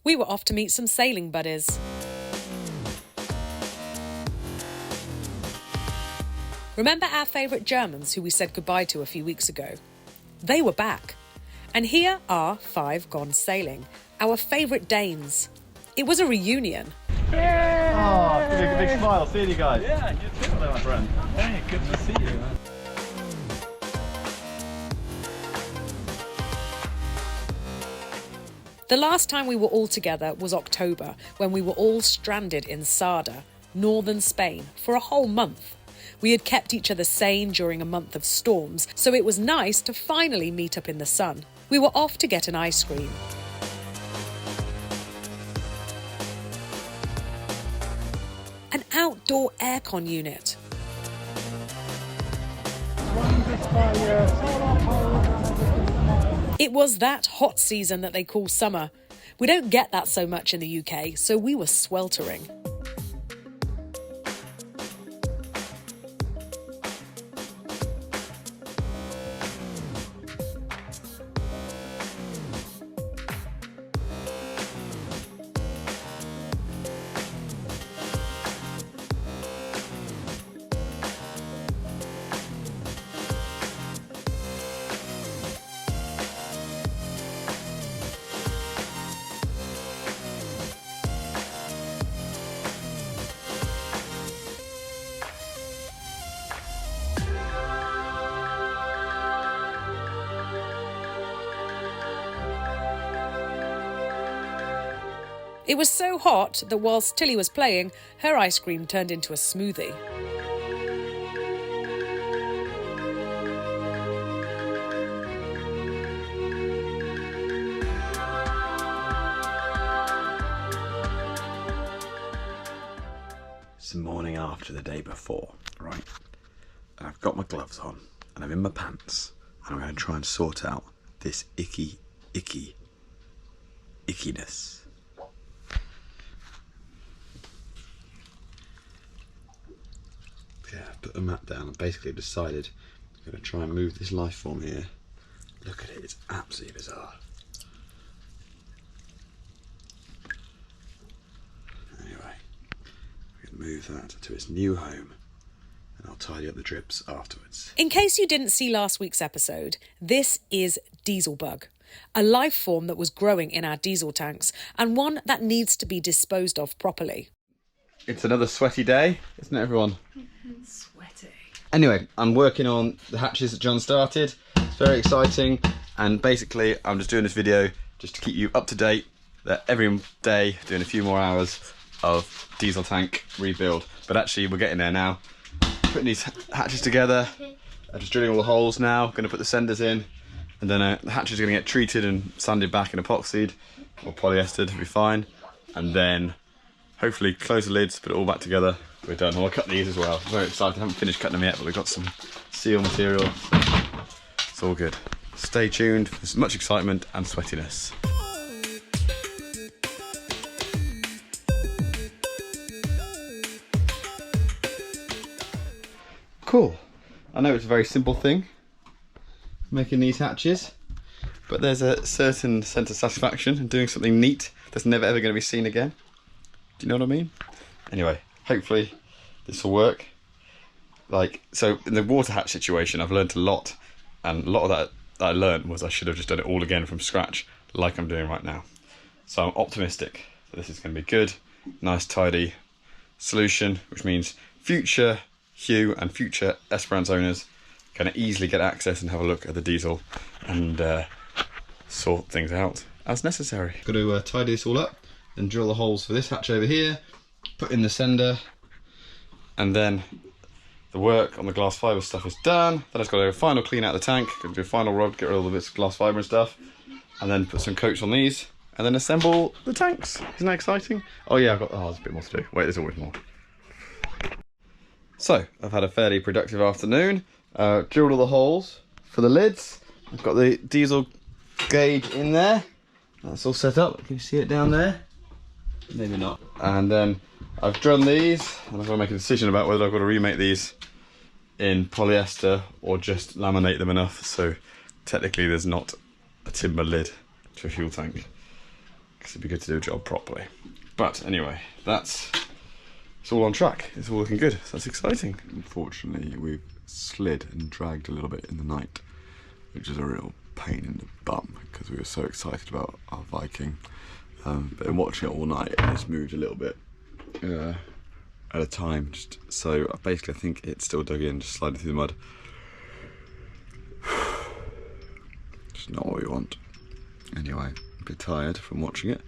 We were off to meet some sailing buddies. Remember our favourite Germans who we said goodbye to a few weeks ago? They were back. And here are 5 gone sailing, our favourite Danes. It was a reunion. Oh, give me a big smile, seeing you guys. Yeah, you too, my friend. Hey, good to see you. The last time we were all together was October, when we were all stranded in Sarda, northern Spain, for a whole month. We had kept each other sane during a month of storms, so it was nice to finally meet up in the sun. We were off to get an ice cream. An outdoor aircon unit. It was that hot season that they call summer. We don't get that so much in the UK, so we were sweltering. It was so hot that whilst Tilly was playing, her ice cream turned into a smoothie. It's the morning after the day before, right? And I've got my gloves on, and I'm in my pants, and I'm going to try and sort out this ickiness. Yeah, I've put the mat down and basically decided I'm going to try and move this life form here. Look at it, it's absolutely bizarre. Anyway, we can move that to its new home and I'll tidy up the drips afterwards. In case you didn't see last week's episode, this is Dieselbug, a life form that was growing in our diesel tanks and one that needs to be disposed of properly. It's another sweaty day, isn't it, everyone? Sweaty. Anyway, I'm working on the hatches that John started. It's very exciting, and basically I'm just doing this video just to keep you up to date that every day doing a few more hours of diesel tank rebuild. But actually we're getting there now. Putting these hatches together, just drilling all the holes now, going to put the senders in, and then the hatches are going to get treated and sanded back and epoxied or polyester to be fine, and then hopefully close the lids, put it all back together. We're done. I'll cut these as well. I'm very excited. I haven't finished cutting them yet, but we've got some seal material. It's all good. Stay tuned. There's much excitement and sweatiness. Cool. I know it's a very simple thing, making these hatches, but there's a certain sense of satisfaction in doing something neat that's never ever going to be seen again. Do you know what I mean? Anyway, hopefully this will work. So in the water hatch situation, I've learned a lot, and a lot of that I learned was I should have just done it all again from scratch, like I'm doing right now. So I'm optimistic that this is going to be good, nice, tidy solution, which means future Hugh and future Esperance owners can easily get access and have a look at the diesel and sort things out as necessary. Got to tidy this all up, then drill the holes for this hatch over here, put in the sender, and then the work on the glass fibre stuff is done. Then I've got to do a final clean out of the tank, got to do a final rub, get rid of all the bits of glass fibre and stuff, and then put some coats on these, and then assemble the tanks. Isn't that exciting? Oh yeah, there's a bit more to do. Wait, there's always more. So, I've had a fairly productive afternoon. Drilled all the holes for the lids. I've got the diesel gauge in there. That's all set up. Can you see it down there? Maybe not. And then I've drummed these, and I've got to make a decision about whether I've got to remake these in polyester or just laminate them enough so technically there's not a timber lid to a fuel tank. because it'd be good to do a job properly. But anyway, it's all on track. It's all looking good. So that's exciting. Unfortunately, we've slid and dragged a little bit in the night, which is a real pain in the bum because we were so excited about our Viking. But in watching it all night, it's moved a little bit at a time. So basically, I think it's still dug in, just sliding through the mud. It's not what we want. Anyway, a bit tired from watching it.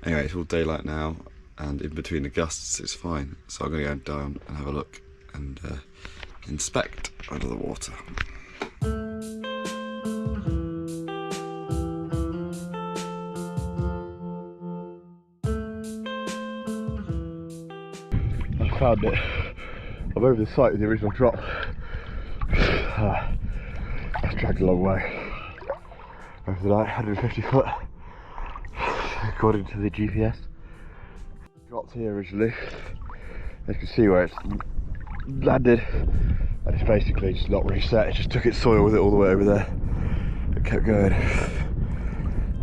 Anyway, it's all daylight now, and in between the gusts, it's fine. So I'm going to go down and have a look and inspect under the water. I found it. I'm over the site with the original drop. That's dragged a long way. Over the night, 150 foot, according to the GPS. Dropped here originally. As you can see where it's landed, and it's basically just not reset. It just took its soil with it all the way over there. It kept going.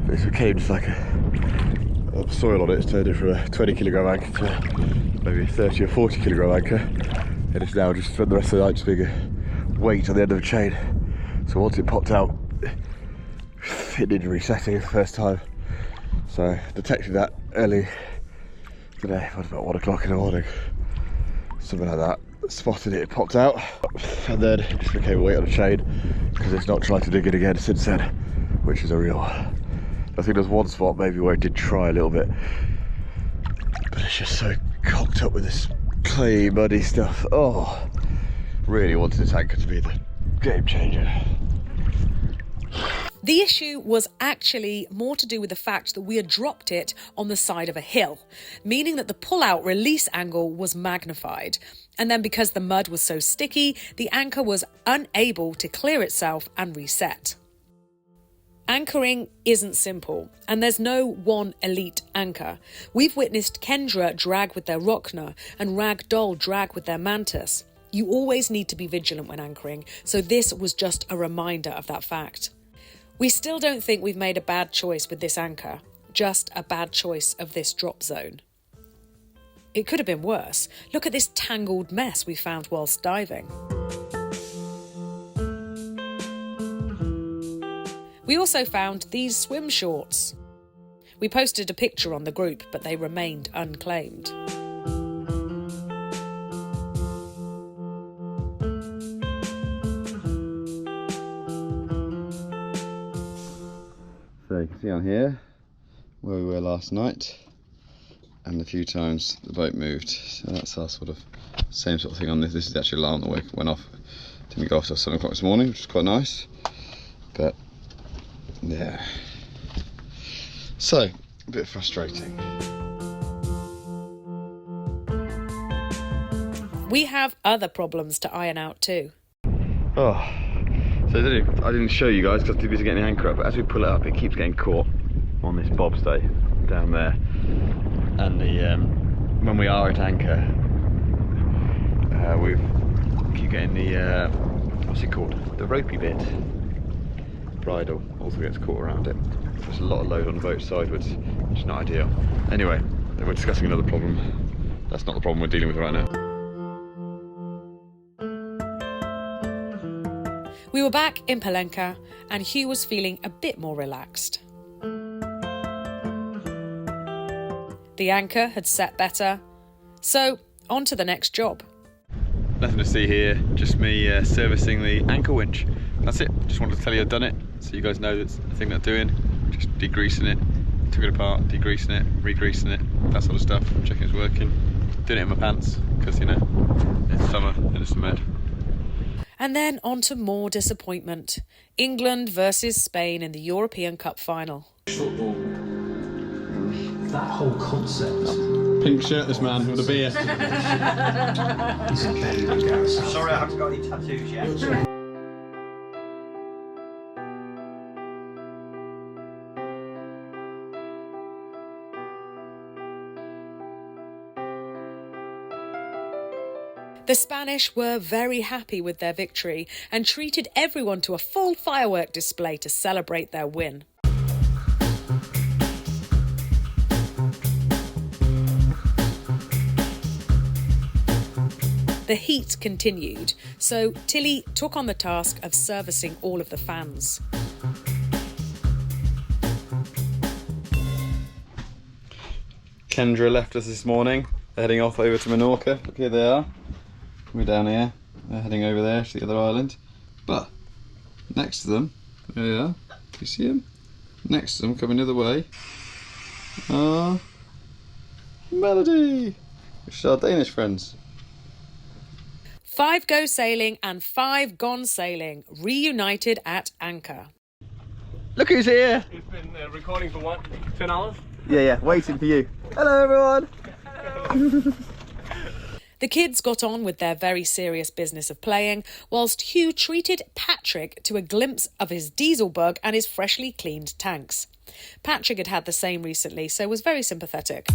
But it became just like a soil on it. It's turned it from a 20 kilogram anchor to maybe a 30 or 40 kilogram anchor. And it's now just for the rest of the night just being a weight on the end of a chain. So once it popped out, it needed resetting for the first time. So I detected that early today, about 1 o'clock in the morning. Something like that. Spotted it, it popped out, and then it just became a weight on a chain because it's not tried to dig it again since then, which is a real... I think there's one spot maybe where it did try a little bit, but it's just so cocked up with this clayey, muddy stuff. Oh, really wanted this anchor to be the game changer. The issue was actually more to do with the fact that we had dropped it on the side of a hill, meaning that the pull-out release angle was magnified. And then because the mud was so sticky, the anchor was unable to clear itself and reset. Anchoring isn't simple, and there's no one elite anchor. We've witnessed Kendra drag with their Rockner and Ragdoll drag with their Mantis. You always need to be vigilant when anchoring, so this was just a reminder of that fact. We still don't think we've made a bad choice with this anchor, just a bad choice of this drop zone. It could have been worse. Look at this tangled mess we found whilst diving. We also found these swim shorts. We posted a picture on the group, but they remained unclaimed. So you can see on here where we were last night and a few times the boat moved. So that's our sort of same sort of thing on this. This is the actual alarm that went off. Didn't go off till 7 o'clock this morning, which is quite nice. But yeah. So a bit frustrating. We have other problems to iron out too. Oh. So I didn't show you guys because I was too busy getting the anchor up, but as we pull it up, it keeps getting caught on this bobstay down there. And when we are at anchor, we keep getting the what's it called? The ropey bit. Bridle also gets caught around it. So there's a lot of load on the boat sideways, which is not ideal. Anyway, we're discussing another problem. That's not the problem we're dealing with right now. We were back in Palenka and Hugh was feeling a bit more relaxed. The anchor had set better, so on to the next job. Nothing to see here, just me servicing the anchor winch. That's it, just wanted to tell you I've done it, so you guys know that's the thing that I'm doing. Just degreasing it, took it apart, degreasing it, re-greasing it, that sort of stuff, checking it's working. Doing it in my pants, because you know, it's summer and it's mud. And then on to more disappointment. England versus Spain in the European Cup final. Football. That whole concept. Pink shirtless man with a beer. Is very embarrassing. Sorry, I haven't got any tattoos yet. The Spanish were very happy with their victory and treated everyone to a full firework display to celebrate their win. The heat continued, so Tilly took on the task of servicing all of the fans. Kendra left us this morning. They're heading off over to Majorca. Look, here they are. We're down here. They're heading over there to the other island. But next to them, there they are. Do you see them? Next to them, coming the other way, are Melody, which is our Danish friends. 5 go sailing and 5 gone sailing, reunited at anchor. Look who's here! It's been recording for what, 10 hours? Yeah, waiting for you. Hello everyone! The kids got on with their very serious business of playing, whilst Hugh treated Patrick to a glimpse of his diesel bug and his freshly cleaned tanks. Patrick had had the same recently, so was very sympathetic.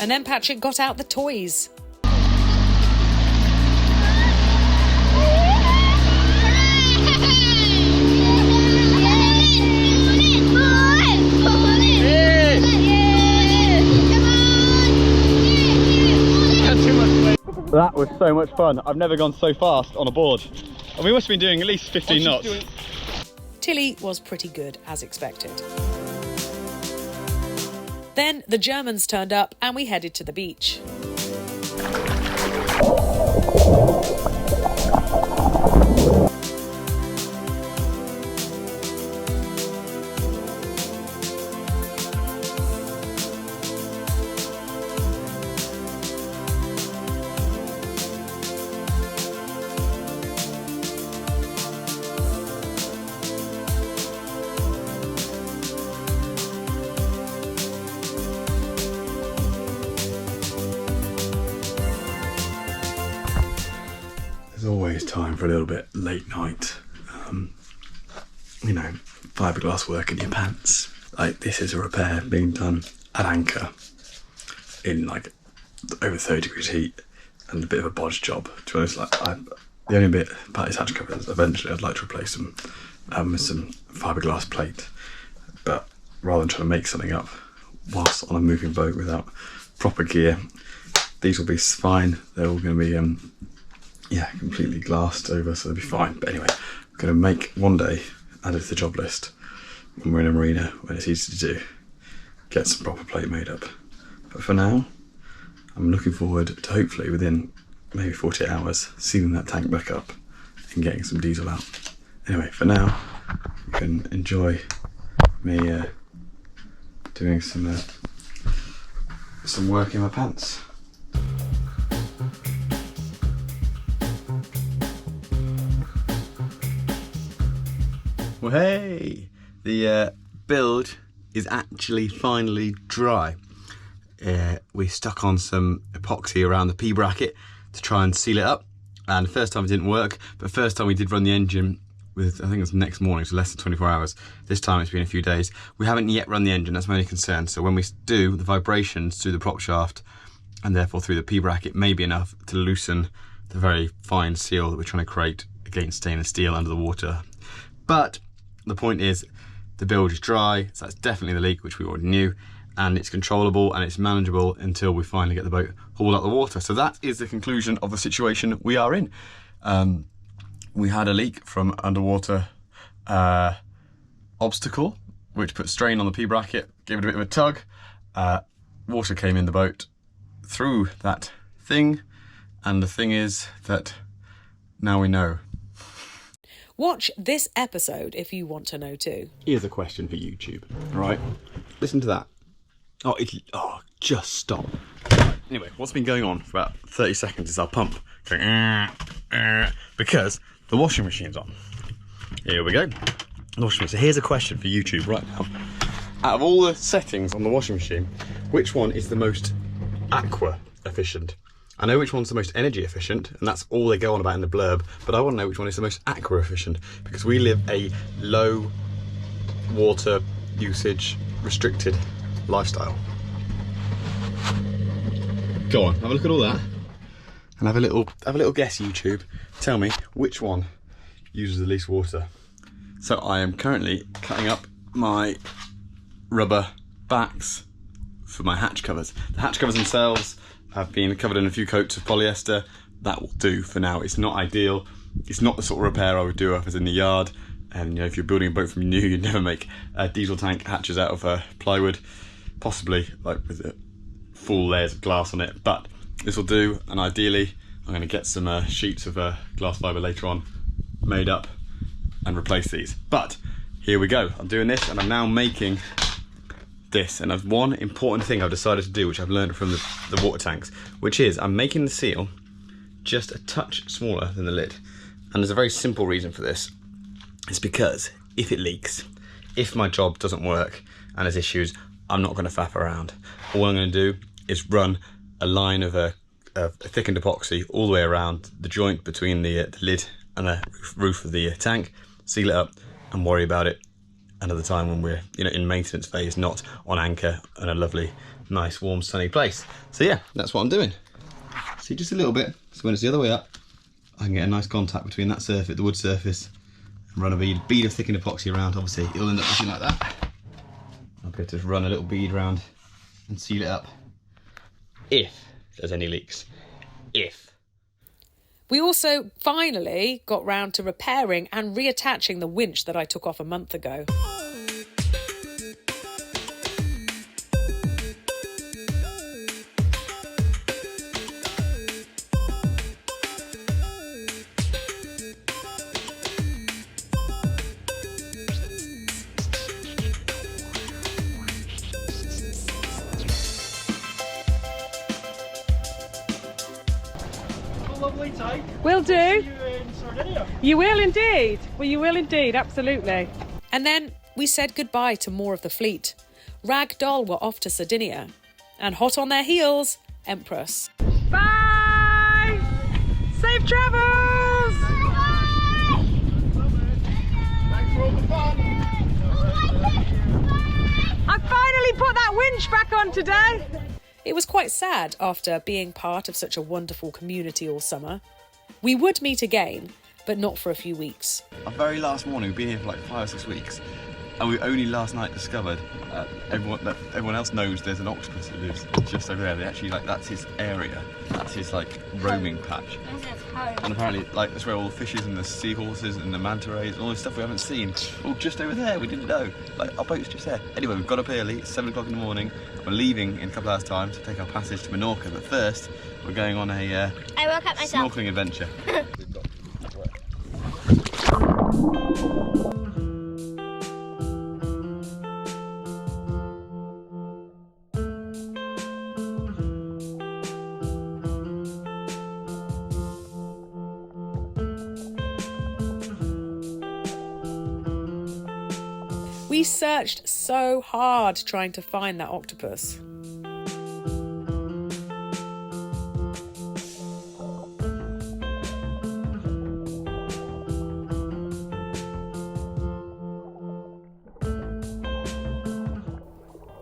And then Patrick got out the toys. That was so much fun. I've never gone so fast on a board. And we must have been doing at least 15 knots. Tilly was pretty good, as expected. Then the Germans turned up and we headed to the beach. There's always time for a little bit late night, you know, fiberglass work in your pants. Like, this is a repair being done at anchor in like over 30 degrees heat and a bit of a bodge job. To be honest, like, the only bit about this hatch cover is eventually I'd like to replace them with some fiberglass plate, but rather than trying to make something up whilst on a moving boat without proper gear, these will be fine. They're all going to be yeah, completely glassed over, so they'll be fine. But anyway, I'm going to make one day, add it to the job list when we're in a marina, when it's easy to do, get some proper plate made up. But for now, I'm looking forward to hopefully within maybe 48 hours sealing that tank back up and getting some diesel out. Anyway, for now, you can enjoy me doing some work in my pants. Well, hey, the build is actually finally dry. We stuck on some epoxy around the P-bracket to try and seal it up, and the first time it didn't work, but first time we did run the engine with, I think it was the next morning, so less than 24 hours. This time it's been a few days. We haven't yet run the engine, that's my only concern. So when we do, the vibrations through the prop shaft and therefore through the P-bracket may be enough to loosen the very fine seal that we're trying to create against stainless steel under the water. But the point is, the build is dry, so that's definitely the leak, which we already knew, and it's controllable and it's manageable until we finally get the boat hauled out the water. So that is the conclusion of the situation we are in. We had a leak from underwater obstacle, which put strain on the P-bracket, gave it a bit of a tug. Water came in the boat through that thing, and the thing is that now we know. Watch this episode if you want to know too. Here's a question for YouTube, right? Listen to that. Oh, just stop. Right. Anyway, what's been going on for about 30 seconds is our pump going because the washing machine's on. Here we go. The washing machine. So here's a question for YouTube right now. Out of all the settings on the washing machine, which one is the most aqua efficient? I know which one's the most energy efficient, and that's all they go on about in the blurb, but I want to know which one is the most aqua efficient, because we live a low water usage restricted lifestyle. Go on, have a look at all that. and have a little guess, YouTube. Tell me which one uses the least water. So I am currently cutting up my rubber backs for my hatch covers. The hatch covers themselves have been covered in a few coats of polyester. That will do for now. It's not ideal. It's not the sort of repair I would do if it's in the yard. And you know, if you're building a boat from new, you'd never make a diesel tank hatches out of plywood, possibly like with full layers of glass on it. But this will do, and ideally I'm going to get some sheets of glass fibre later on made up and replace these. But here we go. I'm doing this, and I'm now making this. And there's one important thing I've decided to do, which I've learned from the water tanks, which is I'm making the seal just a touch smaller than the lid. And there's a very simple reason for this. It's because if it leaks, if my job doesn't work and there's issues, I'm not going to faff around. All I'm going to do is run a line of thickened epoxy all the way around the joint between the lid and the roof of the tank, seal it up, and worry about it another time when we're in maintenance phase, not on anchor in a lovely, nice, warm, sunny place. So yeah, that's what I'm doing. See, just a little bit, so when it's the other way up, I can get a nice contact between that surface, the wood surface, and run a bead of thickened epoxy around. Obviously, it'll end up looking like that. I'll be able to just run a little bead around and seal it up if there's any leaks. If. We also finally got round to repairing and reattaching the winch that I took off a month ago. Lovely take. Will do. See you in Sardinia. You will indeed. Well, you will indeed, absolutely. And then we said goodbye to more of the fleet. Ragdoll were off to Sardinia. And hot on their heels, Empress. Bye! Safe travels! Thanks for all the fun. I finally put that winch back on today. It was quite sad after being part of such a wonderful community all summer. We would meet again, but not for a few weeks. Our very last morning, we've been here for like 5 or 6 weeks, and we only last night discovered everyone else knows there's an octopus that lives just over there. They actually, like, that's his area, that's his like roaming patch. And apparently, like, that's where all the fishes and the seahorses and the manta rays and all this stuff we haven't seen, all just over there. We didn't know. Like, our boat's just there. Anyway, we've got up early. It's 7 o'clock in the morning. We're leaving in a couple hours' time to take our passage to Majorca. But first, we're going on a I woke up myself. snorkeling adventure. We searched so hard trying to find that octopus.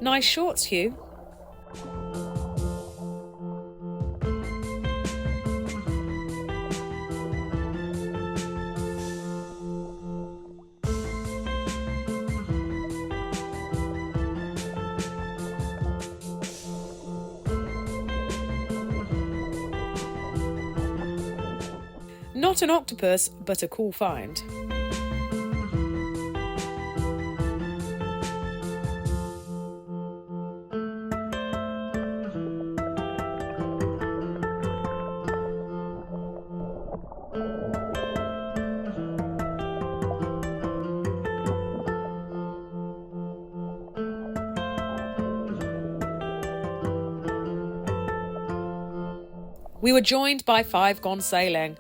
Nice shorts, Hugh. Not an octopus, but a cool find. We were joined by 5 gone sailing.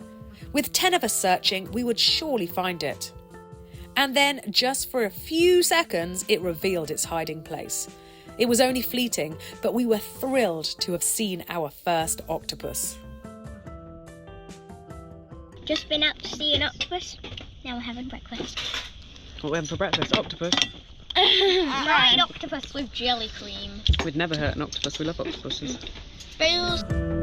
With 10 of us searching, we would surely find it. And then, just for a few seconds, it revealed its hiding place. It was only fleeting, but we were thrilled to have seen our first octopus. Just been out to see an octopus. Now we're having breakfast. What we having for breakfast? Octopus? Fried octopus with jelly cream. We'd never hurt an octopus. We love octopuses. Booze.